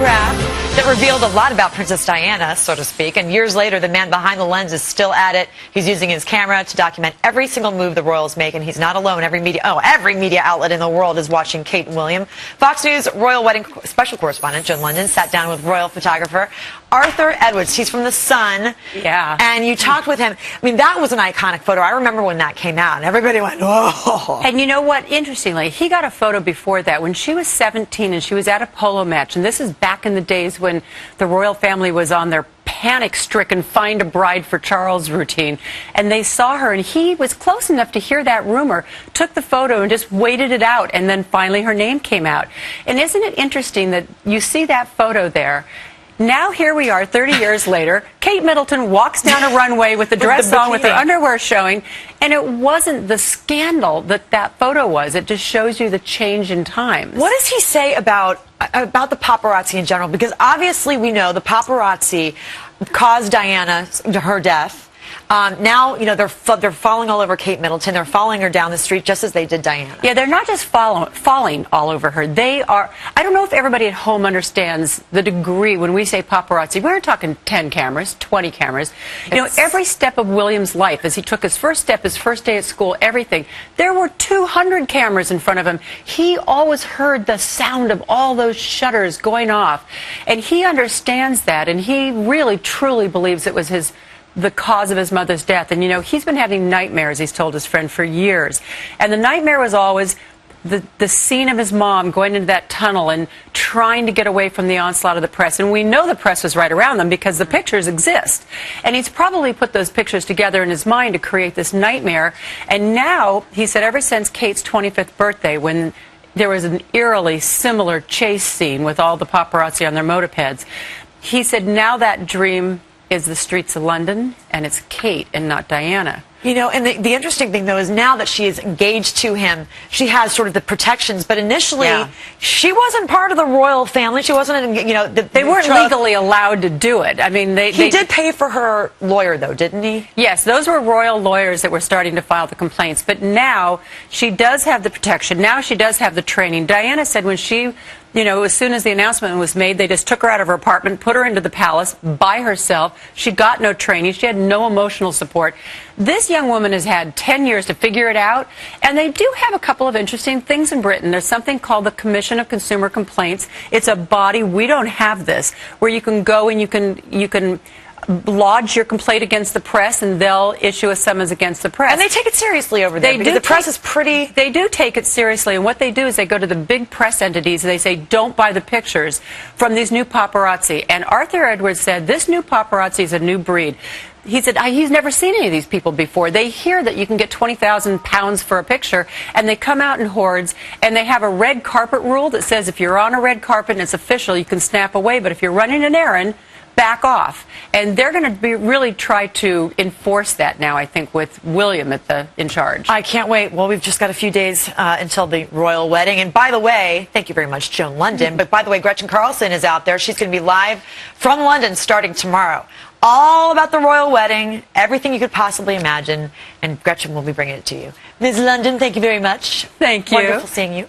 photograph that revealed a lot about Princess Diana, so to speak. And years later, the man behind the lens is still at it. He's using his camera to document every single move the royals make, and he's not alone. Every media outlet in the world is watching Kate and William. Fox News royal wedding special correspondent Joan London sat down with royal photographer Arthur Edwards. He's from The Sun. Yeah. And you talked with him. I mean, that was an iconic photo. I remember when that came out, and everybody went, "Whoa!" And you know what? Interestingly, he got a photo before that when she was 17 and she was at a polo match. And this is back in the days when the royal family was on their panic-stricken find a bride for Charles routine. And they saw her, and he was close enough to hear that rumor, took the photo and just waited it out. And then finally her name came out. And isn't it interesting that you see that photo there? Now here we are 30 years later. Kate Middleton walks down a runway with the dress on, with her underwear showing, and it wasn't the scandal that that photo was. It just shows you the change in times. What does he say about the paparazzi in general? Because obviously we know the paparazzi caused Diana her death. Now, you know, they're falling all over Kate Middleton. They're following her down the street just as they did Diana. Yeah, they're not just falling all over her. They are, I don't know if everybody at home understands the degree when we say paparazzi. We're talking 10 cameras, 20 cameras. You know, every step of William's life, as he took his first step, his first day at school, everything, there were 200 cameras in front of him. He always heard the sound of all those shutters going off. And he understands that, and he really, truly believes it was the cause of his mother's death. And, you know, he's been having nightmares, he's told his friend, for years. And the nightmare was always the scene of his mom going into that tunnel and trying to get away from the onslaught of the press. And we know the press was right around them because the pictures exist. And he's probably put those pictures together in his mind to create this nightmare. And now, he said, ever since Kate's 25th birthday, when there was an eerily similar chase scene with all the paparazzi on their mopeds, he said now that dream is the streets of London, and it's Kate and not Diana. You know, and the interesting thing, though, is now that she is engaged to him, she has sort of the protections. But initially, she wasn't part of the royal family. She wasn't, you know, they weren't legally allowed to do it. I mean, he did pay for her lawyer, though, didn't he? Yes, those were royal lawyers that were starting to file the complaints. But now she does have the protection. Now she does have the training. Diana said when she, you know, as soon as the announcement was made, they just took her out of her apartment, put her into the palace by herself. She got no training. She had no emotional support. This young woman has had 10 years to figure it out, and they do have a couple of interesting things in Britain. There's something called the Commission of Consumer Complaints. It's a body, we don't have this, where you can go and you can lodge your complaint against the press, and they'll issue a summons against the press. And they take it seriously over there, because the press is pretty... They do take it seriously, and what they do is they go to the big press entities, and they say, don't buy the pictures from these new paparazzi. And Arthur Edwards said, this new paparazzi is a new breed. He said he's never seen any of these people before. They hear that you can get 20,000 pounds for a picture, and they come out in hordes, and they have a red carpet rule that says if you're on a red carpet and it's official, you can snap away, but if you're running an errand, back off. And they're going to really try to enforce that now, I think, with William in charge. I can't wait. Well, we've just got a few days until the royal wedding. And by the way, thank you very much, Joan London. But by the way, Gretchen Carlson is out there. She's going to be live from London starting tomorrow. All about the royal wedding, everything you could possibly imagine. And Gretchen will be bringing it to you. Ms. London, thank you very much. Thank you. Wonderful seeing you.